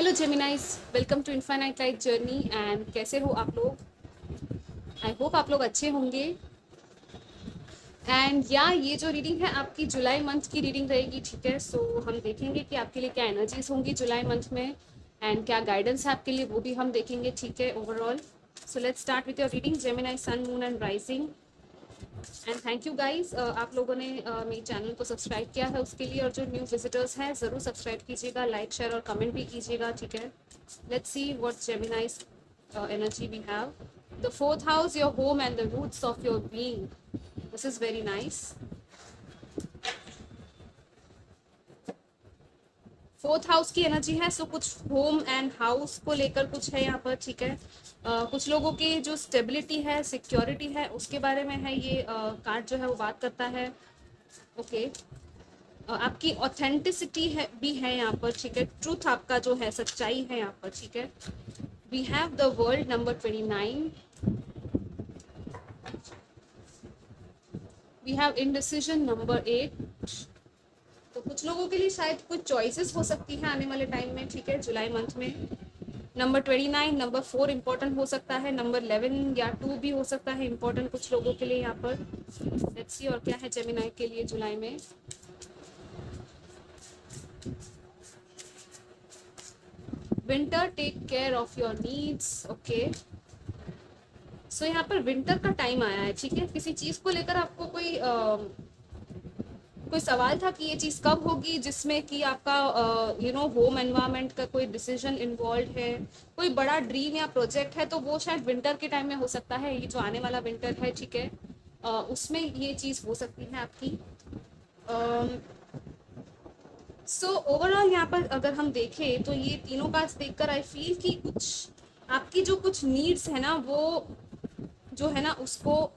Hello Geminis, welcome to Infinite Light Journey. And कैसे हो आप लोग? आई होप आप लोग अच्छे होंगे। एंड ये जो रीडिंग है आपकी जुलाई मंथ की रीडिंग रहेगी, ठीक है। सो हम देखेंगे कि आपके लिए क्या एनर्जीज होंगी जुलाई मंथ में एंड क्या गाइडेंस है आपके लिए, वो भी हम देखेंगे, ठीक है, overall. So let's start with your reading Gemini sun moon and rising. And thank you guys, आप लोगों ने मेरे चैनल को सब्सक्राइब किया है उसके लिए, और जो न्यू विजिटर्स हैं ज़रूर सब्सक्राइब कीजिएगा, लाइक शेयर और कमेंट भी कीजिएगा, ठीक है। Let's see what जेमिनाइज energy we have. The fourth house, your home and the roots of your being. This is very nice. Fourth house की एनर्जी है, सो कुछ होम एंड हाउस को लेकर कुछ है यहाँ पर, ठीक है। कुछ लोगों की जो स्टेबिलिटी है, सिक्योरिटी है, उसके बारे में है ये कार्ड जो है वो बात करता है। ओके, आपकी ऑथेंटिसिटी है भी है यहाँ पर, ठीक है। ट्रूथ आपका जो है, सच्चाई है यहाँ पर, ठीक है। We have the world number 29। We have indecision number 8। तो कुछ लोगों के लिए शायद कुछ चॉइसेस हो सकती है आने वाले टाइम में, ठीक है, जुलाई मंथ में। नंबर 29, नंबर 4 इंपॉर्टेंट हो सकता है, नंबर 11 या 2 भी हो सकता है इंपॉर्टेंट कुछ लोगों के लिए यहाँ पर। लेट्स सी और क्या है जेमिनाई के लिए जुलाई में। Winter, take care of your needs. Okay, so यहाँ पर विंटर का टाइम आया है, ठीक है। किसी चीज को लेकर आपको कोई सवाल था कि ये चीज़ कब होगी, जिसमें कि आपका होम एनवायरनमेंट का कोई डिसीजन इन्वॉल्व है, कोई बड़ा ड्रीम या प्रोजेक्ट है, तो वो शायद विंटर के टाइम में हो सकता है। ये जो आने वाला विंटर है, ठीक है, उसमें ये चीज़ हो सकती है आपकी। सो ओवरऑल यहाँ पर अगर हम देखें तो ये तीनों कार्ड्स देखकर आई फील कि कुछ आपकी जो कुछ नीड्स है ना, वो जो है ना, उसको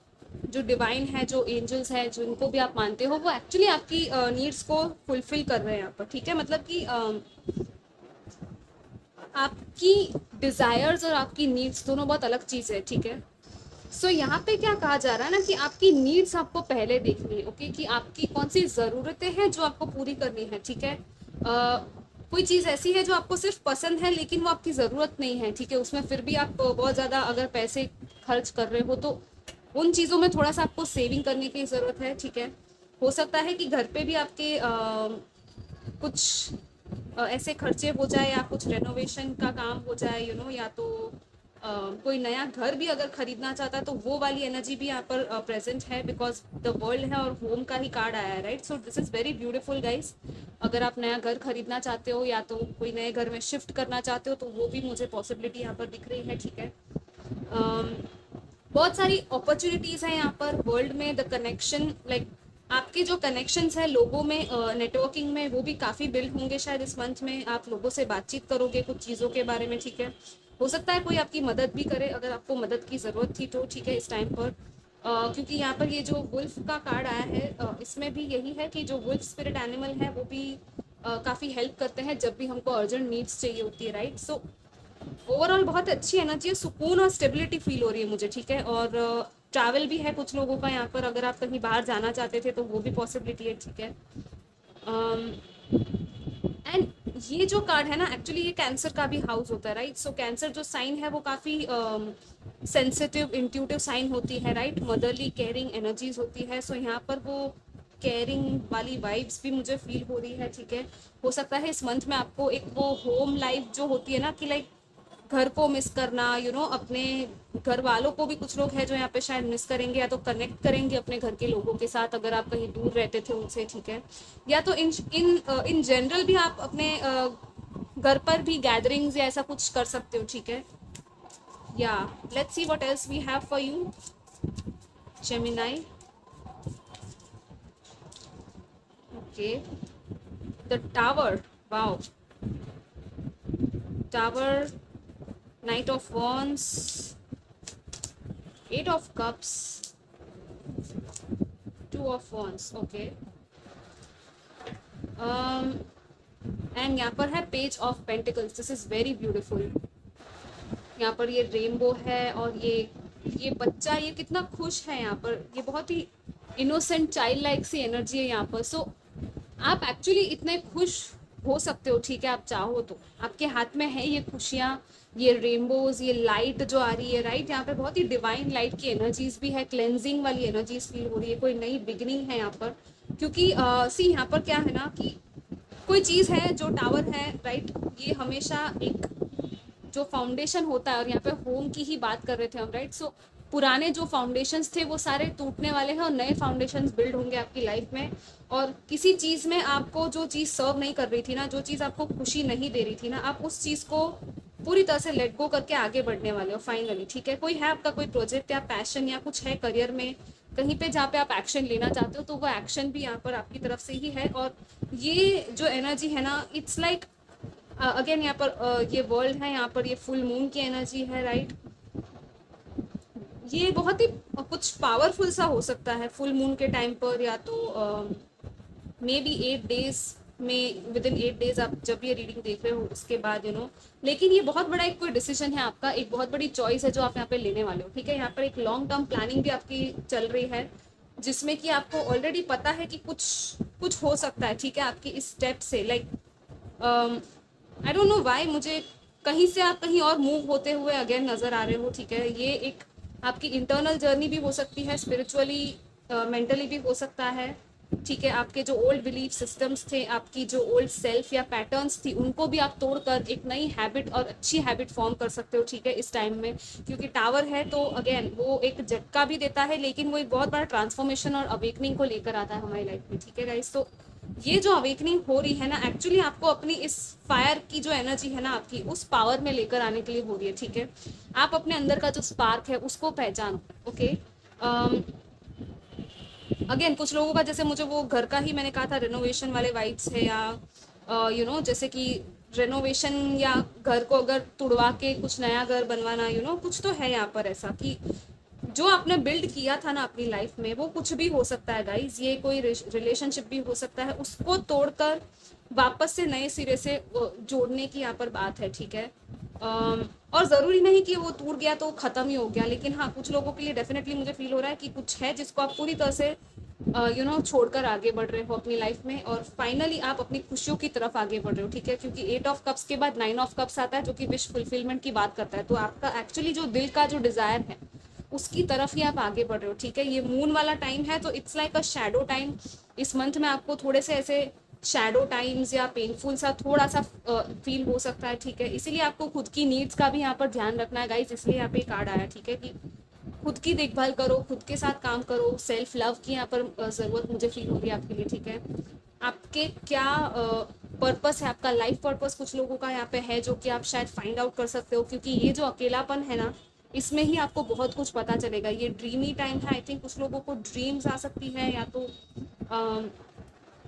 जो डिवाइन है, जो एंजल्स है, जिनको भी आप मानते हो, वो एक्चुअली आपकी नीड्स को फुलफिल कर रहे हैं यहाँ पर, ठीक है। मतलब कि आपकी डिजायर्स और आपकी नीड्स दोनों बहुत अलग चीज़ है, ठीक है। सो यहाँ पे क्या कहा जा रहा है ना कि आपकी नीड्स आपको पहले देखनी है, ओके, कि आपकी कौन सी ज़रूरतें हैं जो आपको पूरी करनी है, ठीक है। कोई चीज़ ऐसी है जो आपको सिर्फ पसंद है लेकिन वो आपकी ज़रूरत नहीं है, ठीक है, उसमें फिर भी आप बहुत ज़्यादा अगर पैसे खर्च कर रहे हो तो उन चीज़ों में थोड़ा सा आपको सेविंग करने की ज़रूरत है, ठीक है। हो सकता है कि घर पे भी आपके कुछ ऐसे खर्चे हो जाए, या कुछ रेनोवेशन का काम हो जाए, या तो कोई नया घर भी अगर खरीदना चाहता है तो वो वाली एनर्जी भी यहाँ पर प्रेजेंट है, बिकॉज द वर्ल्ड है और होम का ही कार्ड आया है, right. So this is very beautiful guys. अगर आप नया घर खरीदना चाहते हो या तो कोई नए घर में शिफ्ट करना चाहते हो तो वो भी मुझे पॉसिबिलिटी यहाँ पर दिख रही है, ठीक है। बहुत सारी अपॉर्चुनिटीज़ हैं यहाँ पर वर्ल्ड में। द कनेक्शन, लाइक आपके जो कनेक्शंस है लोगों में, नेटवर्किंग में, वो भी काफ़ी बिल्ड होंगे शायद इस मंथ में। आप लोगों से बातचीत करोगे कुछ चीज़ों के बारे में, ठीक है। हो सकता है कोई आपकी मदद भी करे अगर आपको मदद की ज़रूरत थी तो, ठीक है, इस टाइम पर। क्योंकि यहाँ पर ये जो वुल्फ का कार्ड आया है, इसमें भी यही है कि जो वुल्फ स्पिरिट एनिमल है वो भी काफ़ी हेल्प करते हैं जब भी हमको अर्जेंट नीड्स चाहिए होती है, राइट। सो ओवरऑल बहुत अच्छी एनर्जी है, सुकून और स्टेबिलिटी फील हो रही है मुझे, ठीक है। और ट्रैवल भी है कुछ लोगों का यहाँ पर, अगर आप कहीं बाहर जाना चाहते थे तो वो भी पॉसिबिलिटी है, ठीक है। एंड ये जो कार्ड है ना, एक्चुअली ये कैंसर का भी हाउस होता है, राइट। सो कैंसर जो साइन है वो काफ़ी सेंसिटिव, इंट्यूटिव साइन होती है, राइट। मदरली केयरिंग एनर्जीज होती है। सो यहाँ पर वो केयरिंग वाली वाइब्स भी मुझे फील हो रही है, ठीक है। हो सकता है इस मंथ में आपको एक वो होम लाइफ जो होती है ना, कि लाइक घर को मिस करना, अपने घर वालों को भी कुछ लोग हैं जो यहाँ पे शायद मिस करेंगे, या तो कनेक्ट करेंगे अपने घर के लोगों के साथ अगर आप कहीं दूर रहते थे उनसे, ठीक है। या तो इन जनरल भी आप अपने घर पर भी गैदरिंग्स या ऐसा कुछ कर सकते हो, ठीक है। या let's see what else we have for you Gemini. Okay, the Tower, wow, Tower, Knight of Wands, Eight of Cups, Two of Wands, okay. And यहाँ पर है Page of Pentacles. This is very beautiful. यहाँ पर ये rainbow है और ये बच्चा, ये कितना खुश है यहाँ पर, ये बहुत ही इनोसेंट चाइल्ड लाइक सी एनर्जी है यहाँ पर। सो आप एक्चुअली इतने खुश हो सकते हो, ठीक है, आप चाहो तो। आपके हाथ में है ये खुशियाँ, ये रेनबोज, ये लाइट जो आ रही है, राइट, यहाँ पे बहुत ही डिवाइन लाइट की एनर्जीज भी है, क्लेंजिंग वाली एनर्जीज फील हो रही है, कोई नई बिगिनिंग है यहाँ पर। क्योंकि सी यहाँ पर क्या है ना कि कोई चीज़ है जो टावर है, राइट, ये हमेशा एक जो फाउंडेशन होता है, और यहाँ पे होम की ही बात कर रहे थे हम, राइट। सो पुराने जो फाउंडेशंस थे वो सारे टूटने वाले हैं और नए फाउंडेशंस बिल्ड होंगे आपकी लाइफ में। और किसी चीज़ में आपको जो चीज़ सर्व नहीं कर रही थी ना, जो चीज़ आपको खुशी नहीं दे रही थी ना, आप उस चीज़ को पूरी तरह से लेट गो करके आगे बढ़ने वाले हो फाइनली, ठीक है। कोई है आपका कोई प्रोजेक्ट या पैशन या कुछ है करियर में कहीं पे जहाँ पे आप एक्शन लेना चाहते हो, तो वो एक्शन भी यहाँ पर आपकी तरफ से ही है। और ये जो एनर्जी है ना, इट्स लाइक अगेन यहाँ पर ये वर्ल्ड है, यहाँ पर ये फुल मून की एनर्जी है, राइट। ये बहुत ही कुछ पावरफुल सा हो सकता है फुल मून के टाइम पर, या तो मे बी 8 डेज में, विद इन 8 डेज आप जब ये रीडिंग देख रहे हो उसके बाद, यू नो। लेकिन ये बहुत बड़ा एक कोई डिसीजन है आपका, एक बहुत बड़ी चॉइस है जो आप यहाँ पे लेने वाले हो, ठीक है। यहाँ पर एक लॉन्ग टर्म प्लानिंग भी आपकी चल रही है, जिसमें कि आपको ऑलरेडी पता है कि कुछ कुछ हो सकता है, ठीक है, आपकी इस स्टेप से। Like I don't know why, मुझे कहीं से आप कहीं और मूव होते हुए अगेन नज़र आ रहे हो, ठीक है। ये एक आपकी इंटरनल जर्नी भी हो सकती है, स्पिरिचुअली मेंटली भी हो सकता है, ठीक है। आपके जो ओल्ड बिलीफ सिस्टम्स थे, आपकी जो ओल्ड सेल्फ या पैटर्न्स थी, उनको भी आप तोड़कर एक नई हैबिट और अच्छी हैबिट फॉर्म कर सकते हो, ठीक है, इस टाइम में। क्योंकि टावर है तो अगेन वो एक झटका भी देता है, लेकिन वो एक बहुत बड़ा ट्रांसफॉर्मेशन और अवेकनिंग को लेकर आता है हमारी लाइफ में, ठीक है गाइस। तो ये जो अवेकनिंग हो रही है ना, एक्चुअली आपको अपनी इस फायर की जो एनर्जी है ना आपकी, उस पावर में लेकर आने के लिए हो रही है, ठीक है। आप अपने अंदर का जो स्पार्क है उसको पहचानो, ओके। अगेन कुछ लोगों का, जैसे मुझे वो घर का ही मैंने कहा था रेनोवेशन वाले वाइब्स है, या यू नो जैसे कि रेनोवेशन, या घर को अगर तुड़वा के कुछ नया घर बनवाना, यू नो कुछ तो है यहाँ पर ऐसा कि जो आपने बिल्ड किया था ना अपनी लाइफ में, वो कुछ भी हो सकता है गाइज। ये कोई रिलेशनशिप भी हो सकता है, उसको तोड़कर वापस से नए सिरे से जोड़ने की यहाँ पर बात है, ठीक है। और ज़रूरी नहीं कि वो टूट गया तो ख़त्म ही हो गया, लेकिन हाँ कुछ लोगों के लिए डेफिनेटली मुझे फील हो रहा है कि कुछ है जिसको आप पूरी तरह से यू नो छोड़कर आगे बढ़ रहे हो अपनी लाइफ में, और फाइनली आप अपनी खुशियों की तरफ आगे बढ़ रहे हो, ठीक है। क्योंकि 8 ऑफ कप्स के बाद 9 ऑफ कप्स आता है, जो कि विश फुलफिलमेंट की बात करता है। तो आपका एक्चुअली जो दिल का जो डिज़ायर है उसकी तरफ ही आप आगे बढ़ रहे हो, ठीक है। ये मून वाला टाइम है, तो it's like a shadow time. इस मंथ में आपको थोड़े से ऐसे शैडो टाइम्स या पेनफुल सा थोड़ा सा फील हो सकता है, ठीक है। इसीलिए आपको खुद की नीड्स का भी यहाँ पर ध्यान रखना है गाइज, इसलिए यहाँ पे कार्ड आया, ठीक है, कि खुद की देखभाल करो, खुद के साथ काम करो, सेल्फ लव की यहाँ पर ज़रूरत मुझे फील हो रही है आपके लिए, ठीक है। आपके क्या पर्पस है, आपका लाइफ पर्पस कुछ लोगों का यहाँ पे है, जो कि आप शायद फाइंड आउट कर सकते हो। क्योंकि ये जो अकेलापन है ना, इसमें ही आपको बहुत कुछ पता चलेगा। ये ड्रीमी टाइम है, आई थिंक कुछ लोगों को ड्रीम्स आ सकती है, या तो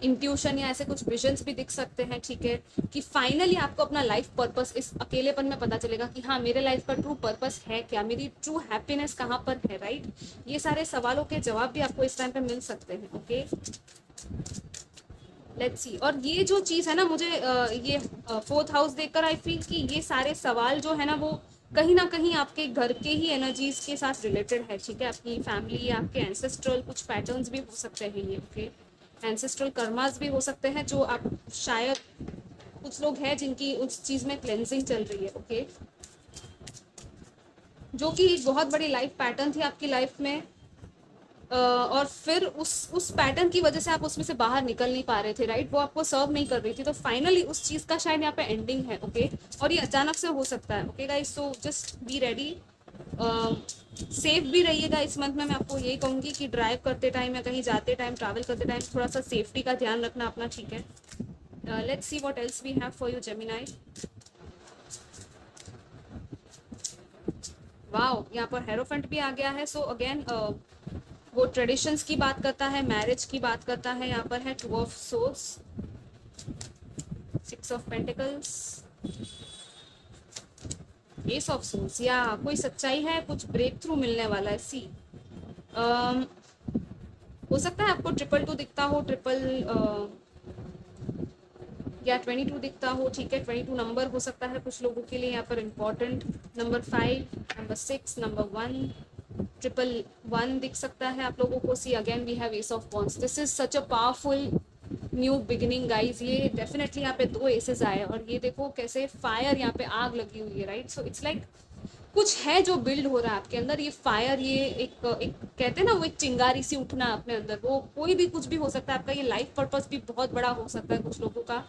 इंट्यूशन या ऐसे कुछ विजन्स भी दिख सकते हैं, ठीक है। कि फाइनली आपको अपना लाइफ पर्पस इस अकेलेपन में पता चलेगा कि हाँ मेरे लाइफ का ट्रू पर्पस है क्या, मेरी ट्रू हैप्पीनेस कहाँ पर है, राइट। ये सारे सवालों के जवाब भी आपको इस टाइम पे मिल सकते हैं, ओके। Let's see. और ये जो चीज़ है ना, मुझे ये 4th हाउस देखकर आई फील कि ये सारे सवाल जो है ना, वो कहीं ना कहीं आपके घर के ही एनर्जीज के साथ रिलेटेड है, ठीक है। आपकी फैमिली या आपके एंसेस्ट्रल कुछ पैटर्न्स भी हो सकते हैं ये, ओके। एंसेस्ट्रल कर्मास भी हो सकते हैं, जो आप शायद कुछ लोग हैं जिनकी उस चीज़ में क्लेंजिंग चल रही है, ओके। जो कि एक बहुत बड़ी लाइफ पैटर्न थी आपकी लाइफ में, और फिर उस पैटर्न की वजह से आप उसमें से बाहर निकल नहीं पा रहे थे, राइट। वो आपको सर्व नहीं कर रही थी, तो फाइनली उस चीज़ का शायद यहाँ पे एंडिंग है, ओके। और ये अचानक से हो सकता है, okay guys. So just be ready, safe भी रहिएगा इस मंथ में। मैं आपको यही कहूँगी कि ड्राइव करते टाइम या कहीं जाते टाइम, ट्रैवल करते टाइम थोड़ा सा सेफ्टी का ध्यान रखना अपना, ठीक है। Let's see what else we have for you Gemini. Wow, यहाँ पर हेरोफेंट भी आ गया है। सो अगेन वो ट्रेडिशंस की बात करता है, मैरिज की बात करता है। यहाँ पर है 2 of swords, 6 of pentacles, S of swords. या कोई सच्चाई है, कुछ ब्रेक थ्रू मिलने वाला है। सी हो सकता है आपको 222 दिखता हो, या 22 दिखता हो, ठीक है। 22 नंबर हो सकता है कुछ लोगों के लिए यहाँ पर इम्पोर्टेंट। नंबर 5, नंबर 6, नंबर 1, 111 दिख सकता है आप लोगों को। See again we have ace of wands. This is such a powerful new beginning guys, ये डेफिनेटली यहाँ पे 2 एसेस आए और ये देखो कैसे फायर, यहाँ पे आग लगी हुई है, राइट। सो इट्स लाइक कुछ है जो बिल्ड हो रहा है आपके अंदर, ये फायर, ये एक कहते हैं ना वो एक चिंगारी सी उठना अपने अंदर, वो कोई भी कुछ भी हो सकता है आपका, ये लाइफ पर्पस भी बहुत बड़ा हो सकता है कुछ लोगों का।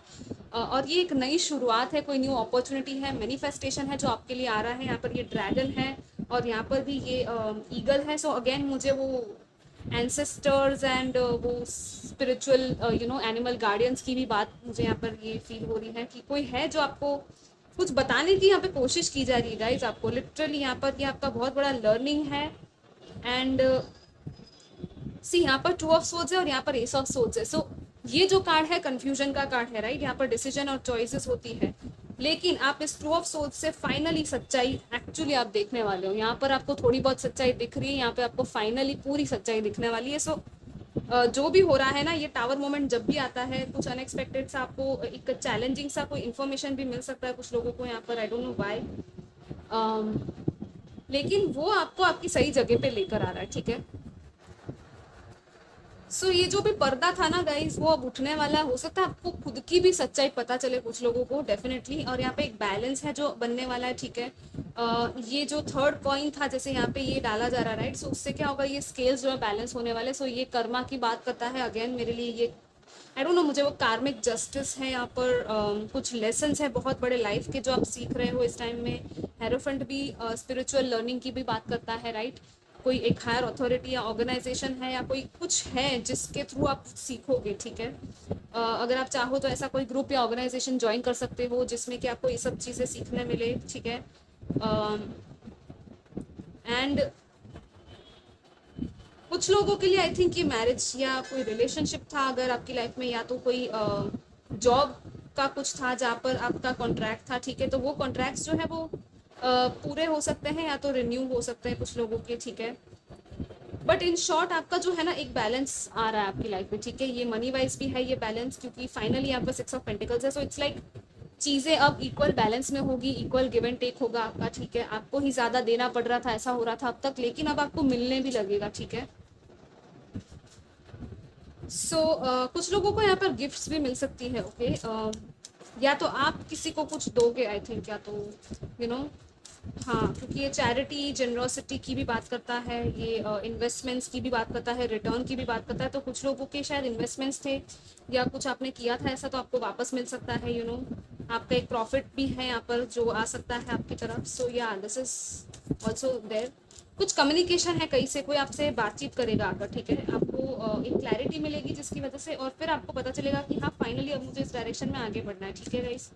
और ये एक नई शुरुआत है, कोई न्यू अपॉर्चुनिटी है, मैनिफेस्टेशन है जो आपके लिए आ रहा है। यहाँ पर ये ड्रैगन है और यहाँ पर भी ये ईगल है। सो अगेन मुझे वो एंसेस्टर्स एंड वो स्पिरिचुअल एनिमल गार्डियंस की भी बात मुझे यहाँ पर ये फील हो रही है कि कोई है जो आपको कुछ बताने की यहाँ पे कोशिश की जा रही है गाइज आपको, लिटरली यहाँ पर ये आपका बहुत बड़ा लर्निंग है। एंड सी यहाँ पर 2 ऑफ सोर्ड्स है और यहाँ पर एस ऑफ सोर्ड्स है। सो ये जो कार्ड है कंफ्यूजन का कार्ड है, राइट। यहाँ पर डिसीजन और चॉइसेस होती है, लेकिन आप इस 2 ऑफ सोर्ड्स से फाइनली सच्चाई एक्चुअली आप देखने वाले हो। यहाँ पर आपको थोड़ी बहुत सच्चाई दिख रही है, यहाँ पे आपको फाइनली पूरी सच्चाई दिखने वाली है। सो जो भी हो रहा है ना, ये टावर मोमेंट जब भी आता है कुछ अनएक्सपेक्टेड सा आपको एक चैलेंजिंग सा कोई इन्फॉर्मेशन भी मिल सकता है कुछ लोगों को यहाँ पर, आई डोंट नो व्हाई, लेकिन वो आपको आपकी सही जगह पे लेकर आ रहा है, ठीक है। सो ये जो भी पर्दा था ना गाइज, वो अब उठने वाला है। हो सकता है आपको खुद की भी सच्चाई पता चले कुछ लोगों को, डेफिनेटली। और यहाँ पे एक बैलेंस है जो बनने वाला है, ठीक है। ये जो थर्ड कॉइन था, जैसे यहाँ पे ये डाला जा रहा है, राइट। सो उससे क्या होगा, ये स्केल्स जो है बैलेंस होने वाले। सो ये कर्मा की बात करता है। अगेन मेरे लिए ये आई डोंट नो, मुझे वो कार्मिक जस्टिस है यहाँ पर। कुछ लेसन्स है बहुत बड़े लाइफ के जो आप सीख रहे हो इस टाइम में। हेरोफेंट भी स्पिरिचुअल लर्निंग की भी बात करता है, राइट। कोई एक हायर अथॉरिटी या ऑर्गेनाइजेशन है या कोई कुछ है जिसके थ्रू आप सीखोगे, ठीक है। अगर आप चाहो तो ऐसा कोई ग्रुप या ऑर्गेनाइजेशन ज्वाइन कर सकते हो जिसमें कि आपको ये सब चीज़ें सीखने मिले, ठीक है। एंड कुछ लोगों के लिए आई थिंक ये मैरिज या कोई रिलेशनशिप था अगर आपकी लाइफ में, या तो कोई जॉब का कुछ था जहाँ पर आपका कॉन्ट्रैक्ट था, ठीक है। तो वो कॉन्ट्रैक्ट्स जो है वो पूरे हो सकते हैं या तो रिन्यू हो सकते हैं कुछ लोगों के, ठीक है। बट इन शॉर्ट आपका जो है ना एक बैलेंस आ रहा है आपकी लाइफ में, ठीक है। ये मनी वाइज भी है ये बैलेंस, क्योंकि फाइनली यहाँ पर 6 ऑफ पेंटिकल्स है। सो इट्स लाइक चीज़ें अब इक्वल बैलेंस में होगी, इक्वल गिव एंड टेक होगा आपका, ठीक है। आपको ही ज़्यादा देना पड़ रहा था, ऐसा हो रहा था अब तक, लेकिन अब आपको मिलने भी लगेगा, ठीक है। सो कुछ लोगों को यहाँ पर गिफ्ट्स भी मिल सकती है, ओके। या तो आप किसी को कुछ दोगे आई थिंक, या तो हाँ, क्योंकि ये चैरिटी जेनरोसिटी की भी बात करता है, ये इन्वेस्टमेंट्स की भी बात करता है, रिटर्न की भी बात करता है। तो कुछ लोगों के शायद इन्वेस्टमेंट्स थे या कुछ आपने किया था ऐसा, तो आपको वापस मिल सकता है, आपका एक प्रॉफिट भी है यहाँ पर जो आ सकता है आपकी तरफ। सो या दिस इज ऑल्सो देयर। कुछ कम्युनिकेशन है, कहीं से कोई आपसे बातचीत करेगा आकर, ठीक है। आपको एक क्लैरिटी मिलेगी जिसकी वजह से, और फिर आपको पता चलेगा कि हाँ फाइनली अब मुझे इस डायरेक्शन में आगे बढ़ना है, ठीक है guys.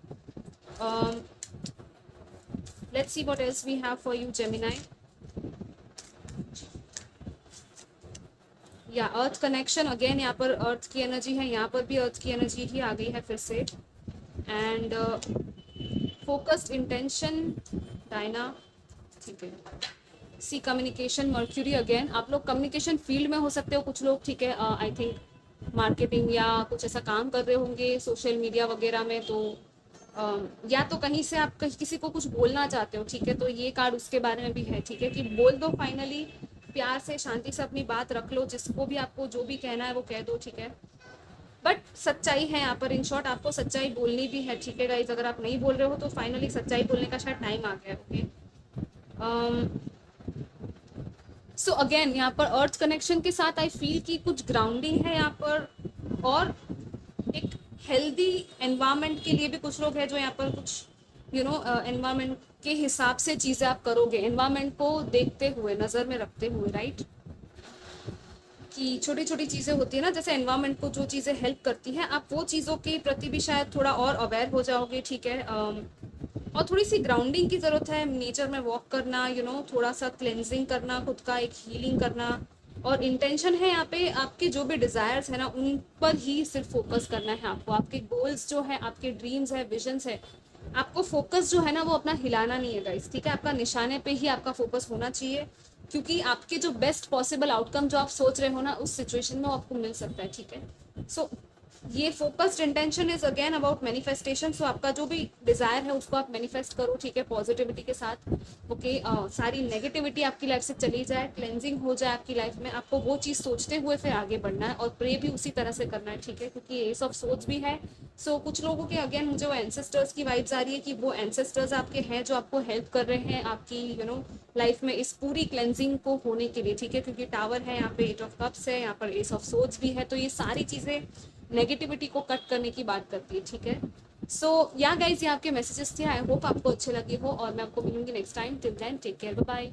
Let's see what else we have for you, Gemini. या अर्थ कनेक्शन, अगेन यहाँ पर अर्थ की एनर्जी है, यहाँ पर भी अर्थ की एनर्जी ही आ गई है फिर से। एंड फोकस्ड इंटेंशन, डायना, ठीक है। सी कम्युनिकेशन, मर्क्यूरी, अगेन आप लोग कम्युनिकेशन फील्ड में हो सकते हो कुछ लोग, ठीक है। आई थिंक मार्केटिंग या कुछ ऐसा काम कर रहे होंगे सोशल मीडिया वगैरह में, तो या तो कहीं से आप किसी को कुछ बोलना चाहते हो, ठीक है। तो ये कार्ड उसके बारे में भी है, ठीक है, कि बोल दो फाइनली, प्यार से शांति से अपनी बात रख लो, जिसको भी आपको जो भी कहना है वो कह दो, ठीक है। बट सच्चाई है यहाँ पर, इन शॉर्ट आपको सच्चाई बोलनी भी है, ठीक है गाइज। अगर आप नहीं बोल रहे हो तो फाइनली सच्चाई बोलने का शायद टाइम आ गया, ओके। सो अगेन यहाँ पर अर्थ कनेक्शन के साथ आई फील कि कुछ ग्राउंडिंग है यहाँ पर, और एक हेल्दी एनवायरनमेंट के लिए भी कुछ लोग हैं जो यहाँ पर कुछ एनवायरनमेंट के हिसाब से चीज़ें आप करोगे, एनवायरनमेंट को देखते हुए, नज़र में रखते हुए, राइट। कि छोटी छोटी चीज़ें होती है ना, जैसे एनवायरनमेंट को जो चीज़ें हेल्प करती हैं, आप वो चीज़ों के प्रति भी शायद थोड़ा और अवेयर हो जाओगे, ठीक है। और थोड़ी सी ग्राउंडिंग की ज़रूरत है, नेचर में वॉक करना, थोड़ा सा क्लेंजिंग करना, खुद का एक हीलिंग करना। और इंटेंशन है यहाँ पे आपके जो भी डिज़ायर्स है ना, उन पर ही सिर्फ फोकस करना है आपको। आपके गोल्स जो है, आपके ड्रीम्स है, विजन्स है, आपको फोकस जो है ना वो अपना हिलाना नहीं है गाइस, ठीक है। आपका निशाने पे ही आपका फोकस होना चाहिए, क्योंकि आपके जो बेस्ट पॉसिबल आउटकम जो आप सोच रहे हो ना, उस सिचुएशन में आपको मिल सकता है, ठीक है। सो ये focused intention is again about manifestation. So आपका जो भी डिजायर है उसको आप मैनिफेस्ट करो, ठीक है, पॉजिटिविटी के साथ। ओके सारी नेगेटिविटी आपकी लाइफ से चली जाए, क्लेंजिंग हो जाए आपकी लाइफ में। आपको वो चीज़ सोचते हुए फिर आगे बढ़ना है और प्रे भी उसी तरह से करना है, ठीक है, क्योंकि एस ऑफ सोर्ड्स भी है। सो कुछ लोगों के अगेन मुझे वो एंसेस्टर्स की वाइब्स आ रही है कि वो एंसेस्टर्स आपके हैं जो आपको हेल्प कर रहे हैं आपकी लाइफ में इस पूरी क्लेंजिंग को होने के लिए, ठीक है, क्योंकि टावर है यहाँ पे, एट ऑफ कप्स है यहाँ पर, एस ऑफ सोर्ड्स भी है। तो ये सारी चीज़ें नेगेटिविटी को कट करने की बात करती है, ठीक है। सो या गाइज, ये आपके मैसेजेस थे, आई होप आपको अच्छे लगे हो और मैं आपको मिलूंगी next time. Till then take care, bye bye.